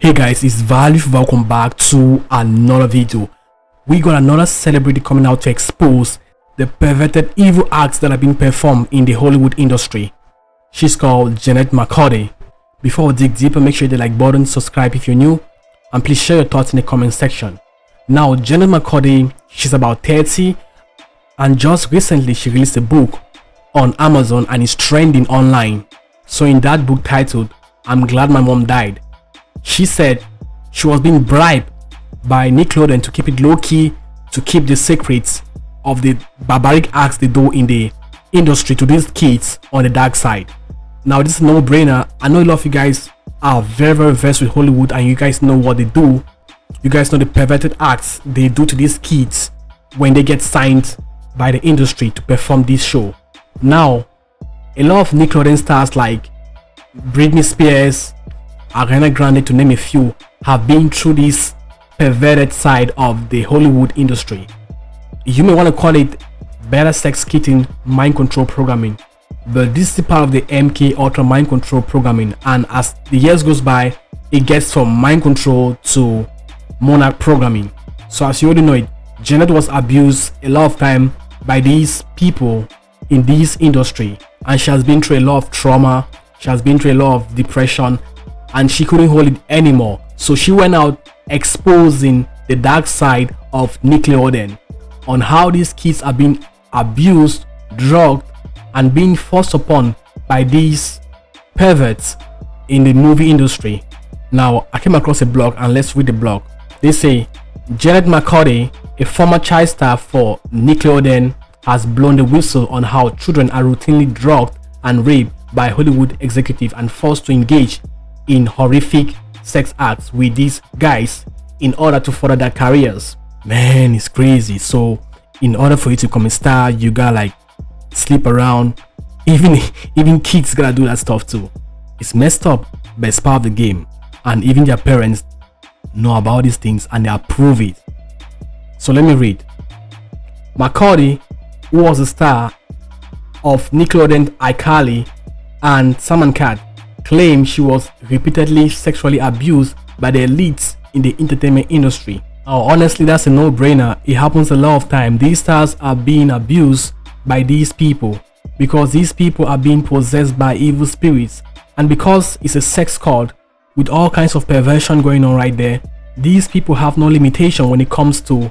Hey guys, it's Value. Welcome back to another video. We got another celebrity coming out to expose the perverted evil acts that are being performed in the Hollywood industry. She's called Jennette McCurdy. Before we dig deeper, make sure you hit the like button, subscribe if you're new, and please share your thoughts in the comment section. Now, Jennette McCurdy, she's about 30, and just recently she released a book on Amazon and is trending online. So in that book titled, "I'm Glad My Mom Died," she said she was being bribed by NICKELODEON to keep it low-key, to keep the secrets of the barbaric acts they do in the industry to these kids on the dark side. Now, this is no brainer. I know a lot of you guys are very versed with Hollywood, and you guys know what they do. You guys know the perverted acts they do to these kids when they get signed by the industry to perform this show. Now, a lot of NICKELODEON stars like Britney Spears, Ariana Grande, to name a few, have been through this perverted side of the Hollywood industry. You may want to call it better sex kitten mind control programming, but this is part of the MK Ultra mind control programming, and as the years goes by, it gets from mind control to monarch programming. So as you already know it, Jennette was abused a lot of time by these people in this industry, and she has been through a lot of trauma, she has been through a lot of depression, and she couldn't hold it anymore. So she went out exposing the dark side of NICKELODEON on how these kids are being abused, drugged, and being forced upon by these perverts in the movie industry. Now, I came across a blog, and let's read the blog. They say, Jennette McCurdy, a former child star for NICKELODEON, has blown the whistle on how children are routinely drugged and raped by Hollywood executives and forced to engage in horrific sex acts with these guys in order to further their careers. Man, it's crazy. So in order for you to become a star, you gotta like sleep around. Even kids gotta do that stuff too. It's messed up, but it's part of the game, and even their parents know about these things and they approve it. So let me read. McCurdy, who was a star of NICKELODEON iCarly and Sam & Cat, claimed she was repeatedly sexually abused by the elites in the entertainment industry. Now, honestly, that's a no-brainer. It happens a lot of time. These stars are being abused by these people because these people are being possessed by evil spirits, and because it's a sex cult with all kinds of perversion going on right there, these people have no limitation when it comes to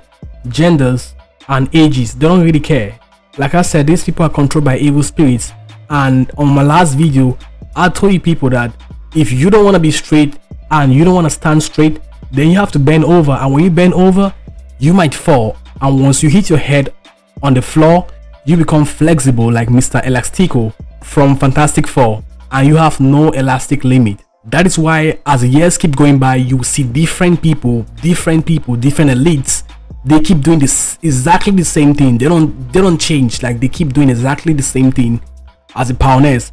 genders and ages. They don't really care. Like I said, these people are controlled by evil spirits, and on my last video I told you people that if you don't want to be straight and you don't want to stand straight, then you have to bend over, and when you bend over, you might fall, and once you hit your head on the floor, you become flexible like Mr. Elastico from Fantastic Four, and you have no elastic limit. That is why as the years keep going by, you see different people, different elites. They keep doing this exactly the same thing. They don't change. Like, they keep doing exactly the same thing as the pioneers,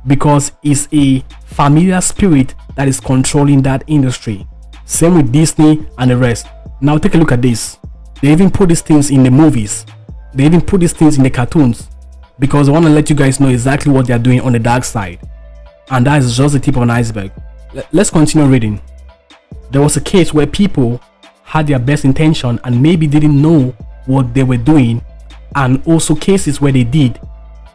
because it's a familiar spirit that is controlling that industry. Same with Disney and the rest. Now take a look at this. They even put these things in the movies. They even put these things in the cartoons because they want to let you guys know exactly what they are doing on the dark side. And that is just the tip of an iceberg. Let's continue reading. There was a case where people had their best intention and maybe didn't know what they were doing, and also cases where they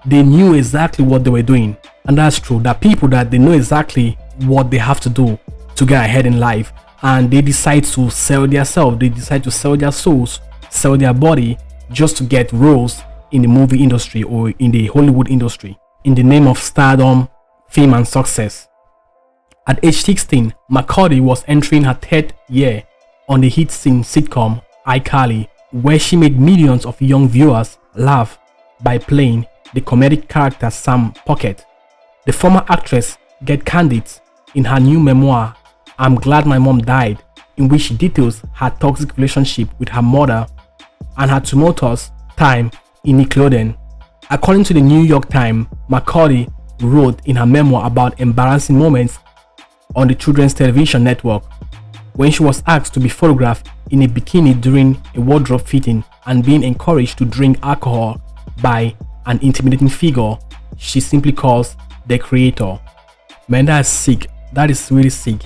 knew exactly what they were doing. And that's true, that people that they know exactly what they have to do to get ahead in life, and they decide to sell their self, they decide to sell their souls, sell their body just to get roles in the movie industry or in the Hollywood industry in the name of stardom, fame, and success. At age 16, McCurdy was entering her 3rd year on the hit sitcom iCarly, where she made millions of young viewers laugh by playing the comedic character Sam Pocket. The former actress get candid in her new memoir, "I'm Glad My Mom Died," in which she details her toxic relationship with her mother and her tumultuous time in NICKELODEON. According to the New York Times, McCurdy wrote in her memoir about embarrassing moments on the children's television network when she was asked to be photographed in a bikini during a wardrobe fitting and being encouraged to drink alcohol by an intimidating figure she simply calls the creator. Man, that's sick. That is really sick.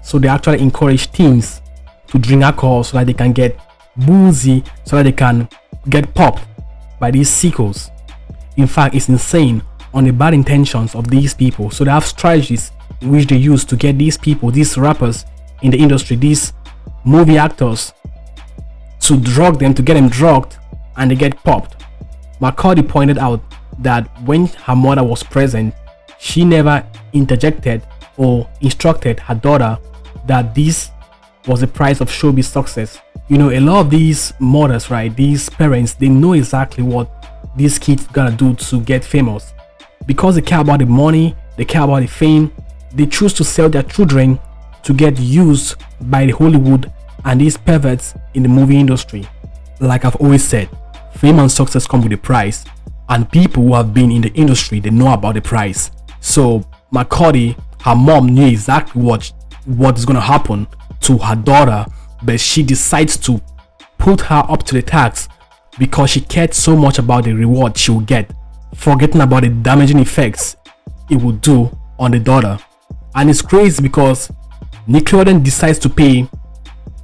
So they actually encourage teens to drink alcohol so that they can get boozy, so that they can get popped by these sickos. In fact, it's insane on the bad intentions of these people. So they have strategies in which they use to get these people, these rappers in the industry, these movie actors, to drug them, to get them drugged, and they get popped. McCurdy pointed out that when her mother was present, she never interjected or instructed her daughter that this was the price of showbiz success. You know, a lot of these mothers, right, these parents, they know exactly what these kids gotta do to get famous. Because they care about the money, they care about the fame, they choose to sell their children to get used by the Hollywood and these perverts in the movie industry. Like I've always said, fame and success come with a price, and people who have been in the industry, they know about the price. So McCurdy, her mom, knew exactly what is going to happen to her daughter, but she decides to put her up to the tax because she cared so much about the reward she will get, forgetting about the damaging effects it will do on the daughter. And it's crazy because Nickelodeon decides to pay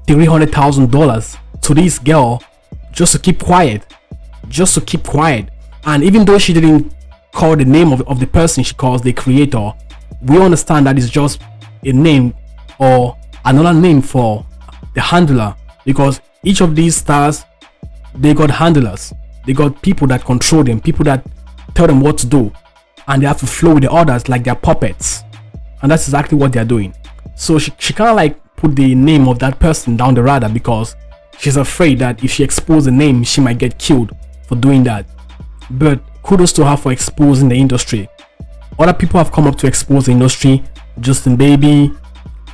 $300,000 to this girl just to keep quiet. And even though she didn't call the name of the person, she calls the creator, we understand that it's just a name or another name for the handler, because each of these stars, they got handlers, they got people that control them, people that tell them what to do, and they have to flow with the others like they're puppets. And that's exactly what they're doing. So she kind of like put the name of that person down the radar because she's afraid that if she exposes the name, she might get killed for doing that. But kudos to her for exposing the industry. Other people have come up to expose the industry: Justin Bieber,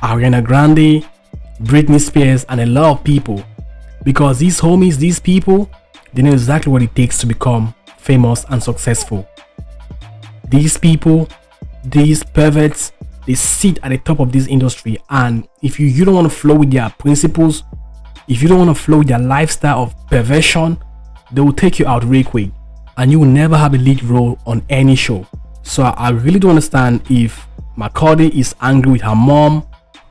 Ariana Grande, Britney Spears, and a lot of people. Because these homies, these people, they know exactly what it takes to become famous and successful. These people, these perverts, they sit at the top of this industry, and if you don't want to flow with their principles, if you don't want to flow with their lifestyle of perversion, they will take you out real quick and you will never have a lead role on any show. So I really don't understand if McCurdy is angry with her mom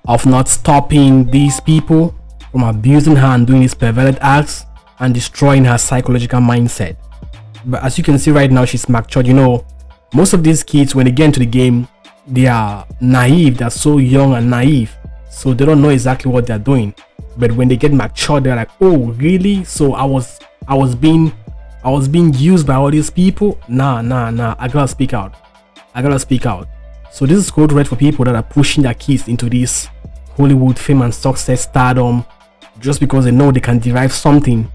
of not stopping these people from abusing her and doing these perverted acts and destroying her psychological mindset. But as you can see right now, she's matured. You know, most of these kids, when they get into the game, they are naive. They're so young and naive, so they don't know exactly what they're doing. But when they get mature, they're like, oh really? So I was being used by all these people? Nah, I gotta speak out. So this is code red for people that are pushing their kids into this Hollywood fame and success stardom just because they know they can derive something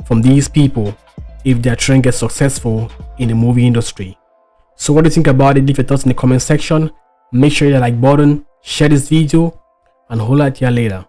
from these people if they're trying to get successful in the movie industry. So what do you think about it? Leave your thoughts in the comment section. Make sure you hit the like button, share this video, and holla at you later.